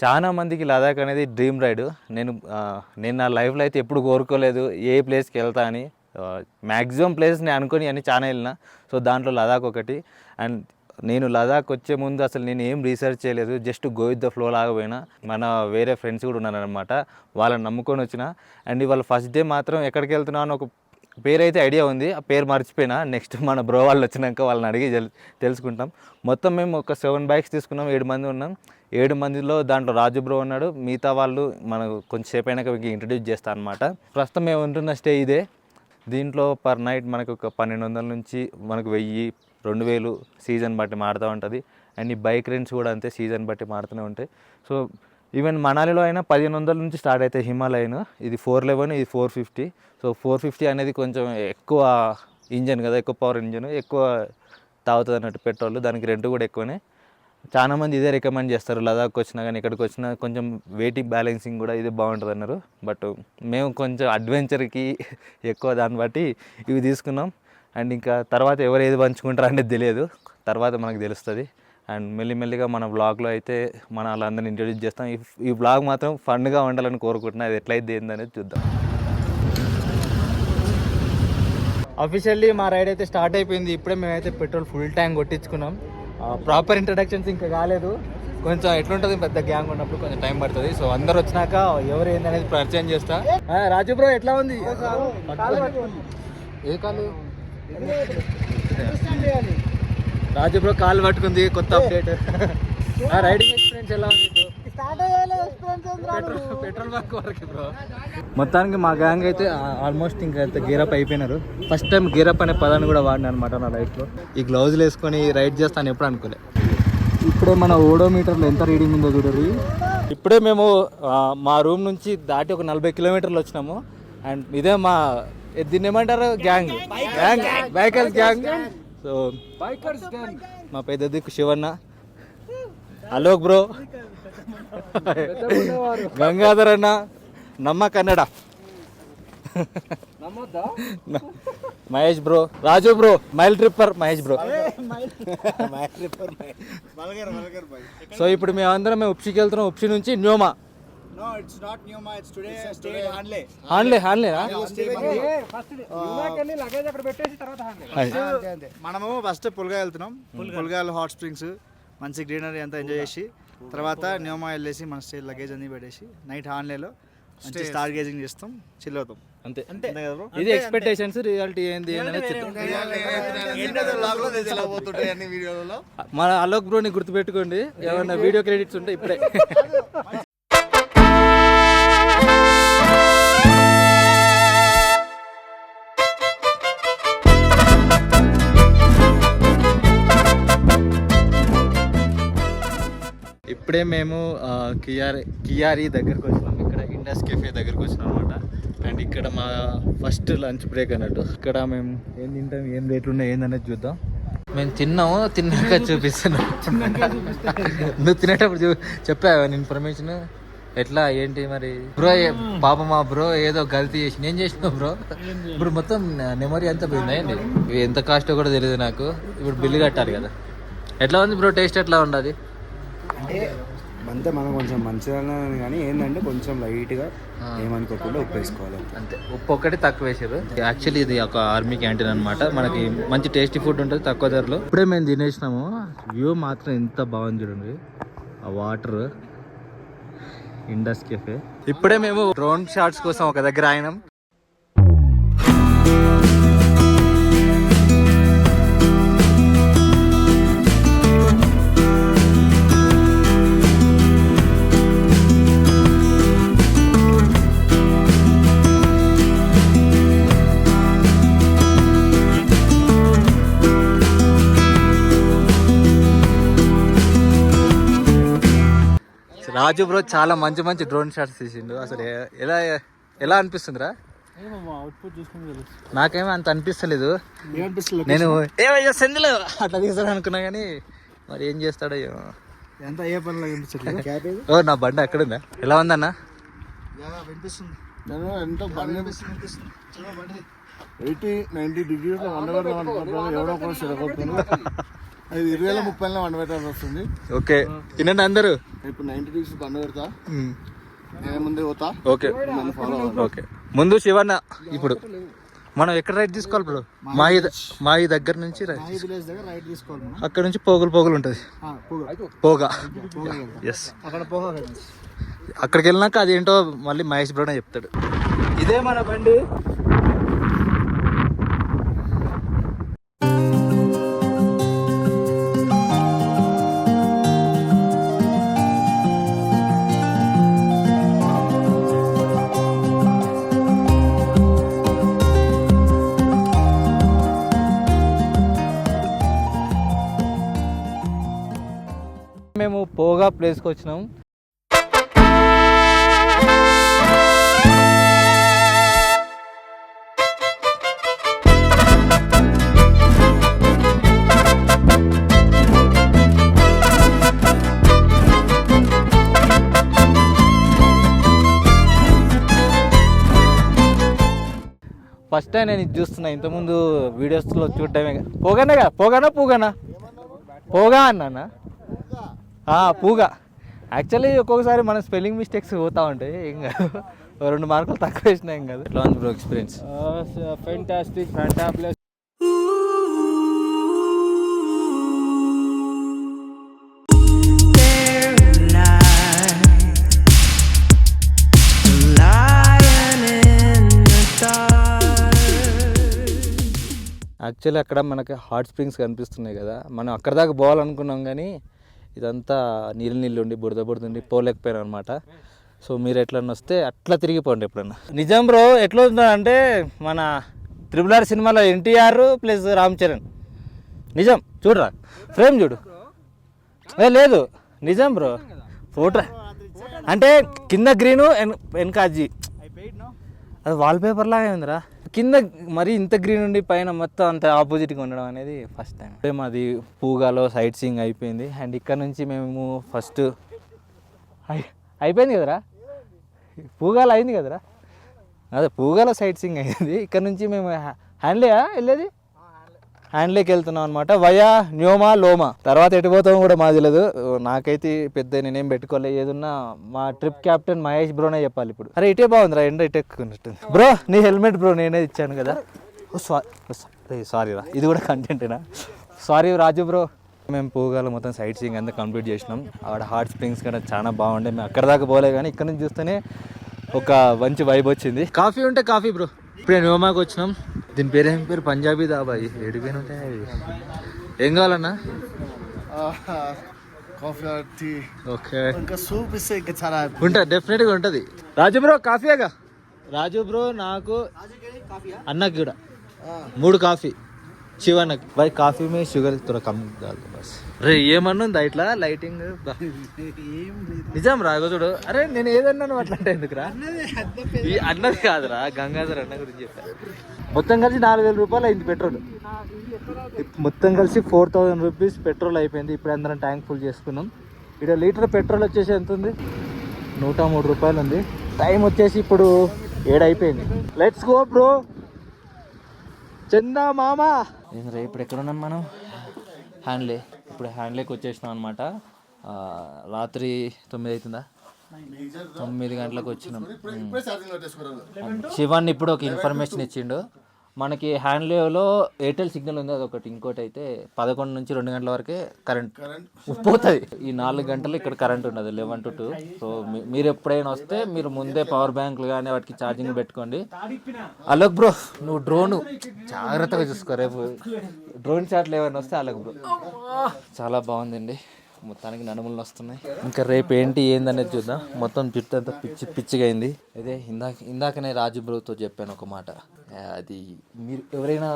చాలా మందికి లదాఖ్ అనేది డ్రీమ్ రైడ్. నేను నా లైఫ్లో అయితే ఎప్పుడు కోరుకోలేదు ఏ ప్లేస్కి వెళ్తా అని. మ్యాక్సిమం ప్లేసెస్ నేను అనుకొని అని చాలా వెళ్ళిన. సో దాంట్లో లదాఖ్ ఒకటి. అండ్ నేను లదాఖ్ వచ్చే ముందు అసలు నేను ఏం రీసెర్చ్ చేయలేదు, just go with the flow లాగా పోయినా. మన వేరే ఫ్రెండ్స్ కూడా ఉన్నారనమాట, వాళ్ళని నమ్ముకొని వచ్చిన. అండ్ ఇవాళ ఫస్ట్ డే మాత్రం ఎక్కడికి వెళ్తున్నా అని ఒక పేరు అయితే ఐడియా ఉంది, ఆ పేరు మర్చిపోయినా. నెక్స్ట్ మన బ్రో వాళ్ళు వచ్చినాక వాళ్ళని అడిగి తెలుసుకుంటాం. మొత్తం మేము ఒక 7 బైక్స్ తీసుకున్నాం, 7 మంది ఉన్నాం. 7 మందిలో దాంట్లో రాజు బ్రో ఉన్నాడు, మిగతా వాళ్ళు మనకు కొంచెంసేపు అయినాక మీకు ఇంట్రడ్యూస్ చేస్తాను అనమాట. ప్రస్తుతం మేము ఉంటున్న స్టే ఇదే. దీంట్లో పర్ నైట్ మనకు ఒక 1200 నుంచి మనకు 1000-2000 సీజన్ బట్టి మారుతూ ఉంటుంది. అండ్ ఈ బైక్ రెంట్స్ కూడా అంతే, సీజన్ బట్టి మారుతూనే ఉంటాయి. సో ఈవెన్ మనాలిలో అయినా 1500 నుంచి స్టార్ట్ అవుతాయి హిమాలయన్. ఇది 411, ఇది 450. సో 450 అనేది కొంచెం ఎక్కువ ఇంజన్ కదా, ఎక్కువ పవర్ ఇంజన్, ఎక్కువ తాగుతుంది అన్నట్టు పెట్రోల్. దానికి రెంట్ కూడా ఎక్కువనే. చాలామంది ఇదే రికమెండ్ చేస్తారు, లదాఖ్ వచ్చినా కానీ ఇక్కడికి వచ్చినా కొంచెం వెయిటింగ్ బ్యాలెన్సింగ్ కూడా ఇదే బాగుంటుంది అన్నారు. బట్ మేము కొంచెం అడ్వెంచర్కి ఎక్కువ దాన్ని బట్టి ఇవి తీసుకున్నాం. అండ్ ఇంకా తర్వాత ఎవరు ఏది పంచుకుంటారు అనేది తెలియదు, తర్వాత మనకు తెలుస్తుంది. అండ్ మెల్లిమెల్లిగా మన బ్లాగ్లో అయితే మన వాళ్ళందరినీ ఇంట్రడ్యూస్ చేస్తాం. ఈ బ్లాగ్ మాత్రం ఫన్గా ఉండాలని కోరుకుంటున్నా. అది ఎట్లయితే ఏందనేది చూద్దాం. అఫీషియల్లీ మా రైడ్ అయితే స్టార్ట్ అయిపోయింది. ఇప్పుడే మేమైతే పెట్రోల్ ఫుల్ ట్యాంక్ కొట్టించుకున్నాం. ప్రాపర్ ఇంట్రడక్షన్స్ ఇంకా కాలేదు, కొంచెం ఎట్లుంటుంది పెద్ద గ్యాంగ్ ఉన్నప్పుడు కొంచెం టైం పడుతుంది. సో అందరు వచ్చినాక ఎవరు ఏందనేది పరిచయం చేస్తా. రాజు బ్రో ఎట్లా ఉంది? ఏ కాలు? రాజు బ్రో కాలు పట్టుకుంది, కొత్త అప్డేట్. రైడింగ్ ఎక్స్పీరియన్స్ ఎలా ఉంది బ్రో? పెట్రోల్ బంక్ వరకు బ్రో. మొత్తానికి మా గ్యాంగ్ అయితే ఆల్మోస్ట్ ఇంకా గేరప్ అయిపోయినారు. ఫస్ట్ టైం గేరప్ అనే పదాన్ని కూడా వాడినా అనమాట నా లైఫ్లో. ఈ గ్లౌజులు వేసుకొని రైడ్ చేస్తాను ఎప్పుడు అనుకోలే. ఇప్పుడే మన ఓడోమీటర్లో ఎంత రీడింగ్ ఉందో చూడండి. ఇప్పుడే మేము మా రూమ్ నుంచి దాటి ఒక 40 కిలోమీటర్లు వచ్చినాము. అండ్ ఇదే మా దీన్ని ఏమంటారు, గ్యాంగ్ బైకర్స్ గ్యాంగ్. సో మా పెద్ద దిక్కు శివన్న, అలోక్ బ్రో, గంగాధర్ అన్న, నమ్మ Kannada, Mahesh bro, Raju bro, mile tripper Mahesh bro. So ఇప్పుడు మేమందరం ఉప్సికి వెళ్తున్నాం. ఉప్సి నుంచి Nyoma. No, it's not Nyoma. It's today. Stay in Hanle. Hanle. మనము ఫస్ట్ పుల్గా వెళ్తున్నాం. పుల్గాలో హాట్ స్ప్రింగ్స్, మంచి గ్రీనరీ అంతా ఎంజాయ్ చేసి తర్వాత న్యోమా వెళ్ళేసి మన స్టే లగేజ్ అన్ని పెట్టేసి నైట్ హాన్లేలో మంచి స్టార్ గేజింగ్ చేస్తాం, చిల్ అవుతాం. అంతే కదా బ్రో? ఇది ఎక్స్పెక్టేషన్స్, రియాలిటీ ఏంది అనేది మన అలోక్ బ్రోని గుర్తుపెట్టుకోండి. ఏమన్నా వీడియో క్రెడిట్స్ ఉంటే ఇప్పుడే. ఇప్పుడే మేము కియారీ దగ్గరకు వచ్చినాం. ఇక్కడ ఇండస్ కెఫే దగ్గరకు వచ్చినాం అనమాట. అండ్ ఇక్కడ మా ఫస్ట్ లంచ్ బ్రేక్ అన్నట్టు. ఇక్కడ మేము ఏం తింటాం, ఏం రేట్లు ఉన్నాయి ఏందనేది చూద్దాం. మేము తిన్నాక చూపిస్తున్నాం. నువ్వు తినేటప్పుడు చెప్పావా ఇన్ఫర్మేషన్ ఎట్లా ఏంటి మరి? బ్రో పాప మా బ్రో ఏదో గల్తీ చేసి నేను చేసిన బ్రో. ఇప్పుడు మొత్తం నెమరీ అంతా పోయిందండి. ఎంత కాస్టో కూడా తెలియదు నాకు. ఇప్పుడు బిల్లు కట్టాలి కదా. ఎట్లా ఉంది బ్రో, టేస్ట్ ఎట్లా ఉండదు? అంటే అంతే, మనం కొంచెం మంచిగా కానీ ఏంటంటే కొంచెం లైట్గా ఏమనుకోకుండా ఉప్పు వేసుకోవాలి అంతే. ఉప్పు ఒక్కటి తక్కువ వేసారు. యాక్చువల్లీ ఇది ఒక ఆర్మీ క్యాంటీన్ అనమాట. మనకి మంచి టేస్టీ ఫుడ్ ఉంటుంది తక్కువ ధరలో. ఇప్పుడే మేము తినేసినాము. వ్యూ మాత్రం ఎంత బాగుంది చూడండి, ఆ వాటర్. Indus cafe. ఇప్పుడే మేము డ్రోన్ షాట్స్ కోసం ఒక దగ్గర అయినాం. రాజు బ్రో చాలా మంచి డ్రోన్ షాట్స్ తీసిండు. అసలు ఎలా అనిపిస్తుందిరా? నాకేమో అంత అనిపిస్తలేదు. నేను సెందులో అట్లా తీసాను అనుకున్నా కానీ మరి ఏం చేస్తాడో ఏమో. ఓ నా బండి అక్కడ ఉందా? ఎలా ఉందన్న? అది 2030 వండ పెట్టాల్సి వస్తుంది. ఓకే తినండి అందరూ. ఇప్పుడు 90 డిగ్రీస్ వండ పెడతా, నేను ముందే పోతా. ఓకే నన్ను ఫాలో అవ్వాలి. ఓకే ముందు శివన్న. ఇప్పుడు మనం ఎక్కడ రైట్ తీసుకోవాలి బ్రో? మాయి దగ్గర నుంచి విలేజ్ దగ్గర రైట్ తీసుకోవాలి మనం. అక్కడ నుంచి పోగులు ఉంటుంది. పోగా ఎస్, అక్కడ పోగా అక్కడికి వెళ్ళినాక అదేంటో మళ్ళీ మహేష్ బ్రోనే చెప్తాడు. ఇదే మన బండి. మేము పోగా ప్లేస్కి వచ్చినాం. ఫస్ట్ టైం నేను ఇది చూస్తున్నా, ఇంతకుముందు వీడియోస్లో చూడటమే. పోగానేగా, పూగానా అన్నా పూగా. యాక్చువల్లీ ఒక్కొక్కసారి మన స్పెల్లింగ్ మిస్టేక్స్ పోతా ఉంటాయి, ఏం కాదు. 2 మార్కులు తక్కువ వేసినా ఏం కాదు. ఎట్లా ఉంది బ్రో ఎక్స్పీరియన్స్? ఫెంటాస్టిక్, ఫెంటాబ్లెస్. యాక్చువల్లీ అక్కడ మనకి హాట్ స్ప్రింగ్స్ కనిపిస్తున్నాయి కదా, మనం అక్కడ దాకా పోవాలనుకున్నాం కానీ ఇదంతా నీళ్ళు ఉండి బురద ఉండి పోలేకపోయాను అనమాట. సో మీరు ఎట్లన్నా వస్తే అట్లా తిరిగిపోండి ఎప్పుడన్నా. నిజం బ్రో ఎట్లా అంటే మన RRR సినిమాలో ఎన్టీఆర్ ప్లస్ రామ్ చరణ్. నిజం చూడరా, ఫ్రేమ్ చూడు. లేదు నిజం బ్రో, ఫోటో అంటే కింద గ్రీను వెనక అజ్జి, అది వాల్పేపర్ లాగా ఉందిరా. కింద మరి ఇంత గ్రీన్ ఉండి పైన మొత్తం అంత ఆపోజిట్గా ఉండడం అనేది ఫస్ట్ టైం. మాది పూగాలో సైట్ సీయింగ్ అయిపోయింది. అండ్ ఇక్కడ నుంచి మేము ఫస్ట్ అయిపోయింది కదరా, పూగాలో అయింది కదరా, అదే పూగాలో సైట్ సీయింగ్ అయింది. ఇక్కడ నుంచి మేము హ్యాండ్లేయా వెళ్ళేది, హ్యాండ్లేకి వెళ్తున్నాం అనమాట, వయా న్యోమా లోమా. తర్వాత ఎటు పోతామో కూడా మాకు తెలియదు. నాకైతే పెద్ద నేనేం పెట్టుకోలేదు, ఏదున్నా మా ట్రిప్ క్యాప్టెన్ మహేష్ బ్రోనే చెప్పాలి. ఇప్పుడు అరే ఇటే బాగుందిరా, ఎండ ఇటే ఎక్కున్నట్టుంది బ్రో. నీ హెల్మెట్ బ్రో నేనే ఇచ్చాను కదా. సారీ రా, ఇది కూడా కంటెంటేనా? సారీ రాజు బ్రో. మేము పోగాల మొత్తం సైట్ సీయింగ్ అంతా కంప్లీట్ చేసినాం. అక్కడ హాట్ స్ప్రింగ్స్ కూడా చాలా బాగుండే. మేము అక్కడ దాకా పోలే కానీ ఇక్కడ నుంచి చూస్తేనే ఒక మంచి వైబ్ వచ్చింది. కాఫీ ఉంటే కాఫీ బ్రో. ఇప్పుడే న్యూమాకి వచ్చినాం. దీని పేరు ఏం పేరు? పంజాబీ దాబా. ఏడిపోయిన ఉంటాయి. ఏం కావాలన్నా? Coffee, tea. ఓకే, ఇంకా సూప్ ఇస్తే ఇంకా చాలా ఉంటుంది, డెఫినెట్గా ఉంటుంది. రాజు బ్రో కాఫీగా? రాజు బ్రో నాకు అన్నకి కూడా 3 కాఫీ. శివన్నకి भाई కాఫీ में షుగర్ थोड़ा कम डाल दो बस. రే ఏమన్నా ఇట్లా లైటింగ్ నిజం రాగో చూడు. అరే నేను ఏదన్నాను అట్లా అంటే ఎందుకురా? ఈ అన్నది కాదురా, గంగాధర్ అన్న గురించి చెప్పాను. మొత్తం కలిసి 4,000 రూపాయలు అయింది పెట్రోల్. మొత్తం కలిసి 4,000 రూపీస్ పెట్రోల్ అయిపోయింది. ఇప్పుడు అందరం ట్యాంక్ ఫుల్ చేసుకున్నాం. ఇక్కడ లీటర్ పెట్రోల్ వచ్చేసి ఎంత ఉంది? 103 రూపాయలు ఉంది. టైం వచ్చేసి ఇప్పుడు 7 అయిపోయింది. Let's go bro. చందా మామా. ఇప్పుడు ఎక్కడ ఉన్నాం మనం? హ్యాండ్లే. ఇప్పుడు హ్యాండ్లేకి వచ్చేసినాం అనమాట. రాత్రి 9 అవుతుందా? 9 గంటలకు వచ్చినాం. శివాన్ని ఇప్పుడు ఒక ఇన్ఫర్మేషన్ ఇచ్చిండు. మనకి హ్యాండ్లేలో ఎయిర్టెల్ సిగ్నల్ ఉంది, అదొకటి. ఇంకోటి అయితే 11 నుంచి 2 గంటల వరకే కరెంట్ పోతుంది. ఈ 4 గంటలు ఇక్కడ కరెంట్ ఉండదు, 11 to 2. సో మీరు ఎప్పుడైనా వస్తే మీరు ముందే పవర్ బ్యాంకులు కానీ వాటికి ఛార్జింగ్ పెట్టుకోండి. అలోక్ బ్రో నువ్వు డ్రోన్ జాగ్రత్తగా చూసుకో. రేపు డ్రోన్ షాట్లు ఏమైనా వస్తే అలోక్ బ్రో. చాలా బాగుందండి, మొత్తానికి నడుములు వస్తున్నాయి. ఇంకా రేపు ఏందనేది చూద్దాం. మొత్తం జుట్టు అంతా పిచ్చిగా అయింది. అదే ఇందాకనే రాజు బ్రోతో చెప్పాను ఒక మాట. అది మీరు ఎవరైనా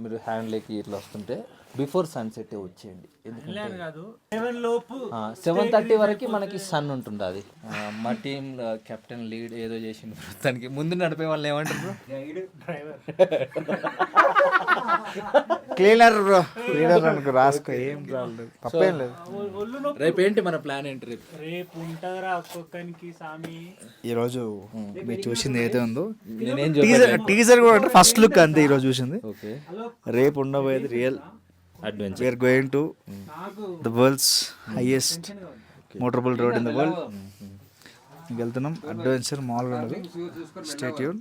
మీరు హ్యాండ్లేకి ఇట్లా వస్తుంటే బిఫోర్ సన్సెట్ వచ్చేయండి. ఎందుకంటే 7:30 వరకు మనకి సన్ ఉంటుంది. అది మా టీం కెప్టెన్ లీడ్ ఏదో చేసిండు. మొత్తానికి ముందు నడిపే వాళ్ళు ఏమంటారు? క్లీనర్ బ్రో, క్లీనర్ అనుకో, రాసుకో, ఏం ప్రాబ్లం, తప్పేం లేదు. రేపు ఏంటి మన ప్లాన్ ఏంటి? రేపు ఉంటుందిరా ఒక్కొక్కరికి సామి. ఈరోజు మీరు చూసింది ఏదైతే ఉందో నేనేం టీజర్ కూడా అంటే ఫస్ట్ లుక్ అంతే ఈరోజు చూసింది. ఓకే, రేపు ఉండబోయేది real adventure we're going to the world's highest motorable road in the world. మీకు వెళ్తున్నాం. అడ్వెంచర్ మామూలుగా ఉండదు. Stay tuned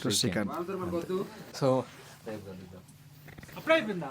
to Srikanth. So అప్పుడే అయిపోయిందా?